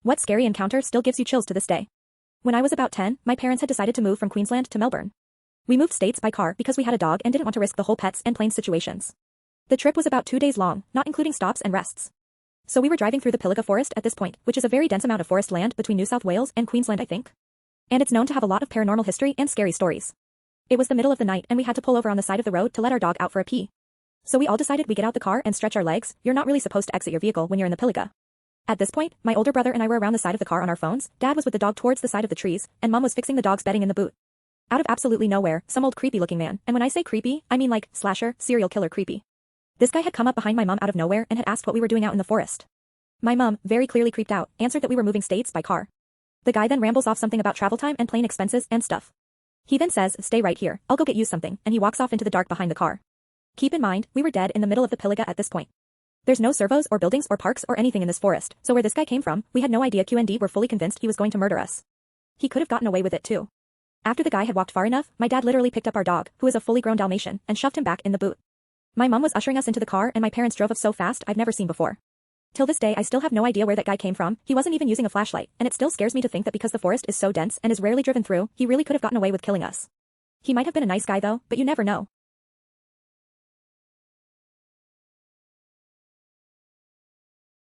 What scary encounter still gives you chills to this day? When I was about 10, my parents had decided to move from Queensland to Melbourne. We moved states by car because we had a dog and didn't want to risk the whole pets and planes situations. The trip was about 2 days long, not including stops and rests. So we were driving through the Pilliga Forest at this point, which is a very dense amount of forest land between New South Wales and Queensland, I think. And it's known to have a lot of paranormal history and scary stories. It was the middle of the night and we had to pull over on the side of the road to let our dog out for a pee. So we all decided we'd get out the car and stretch our legs. You're not really supposed to exit your vehicle when you're in the Pilliga. At this point, my older brother and I were around the side of the car on our phones, Dad was with the dog towards the side of the trees, and Mom was fixing the dog's bedding in the boot. Out of absolutely nowhere, some old creepy looking man, and when I say creepy, I mean like, slasher, serial killer creepy. This guy had come up behind my mom out of nowhere and had asked what we were doing out in the forest. My mom, very clearly creeped out, answered that we were moving states by car. The guy then rambles off something about travel time and plane expenses and stuff. He then says, stay right here, I'll go get you something, and he walks off into the dark behind the car. Keep in mind, we were dead in the middle of the Pilliga at this point. There's no servos or buildings or parks or anything in this forest, so where this guy came from, we had no idea. QND were fully convinced he was going to murder us. He could have gotten away with it too. After the guy had walked far enough, my dad literally picked up our dog, who is a fully grown Dalmatian, and shoved him back in the boot. My mom was ushering us into the car and my parents drove off so fast I've never seen before. Till this day I still have no idea where that guy came from. He wasn't even using a flashlight, and it still scares me to think that because the forest is so dense and is rarely driven through, he really could have gotten away with killing us. He might have been a nice guy though, but you never know.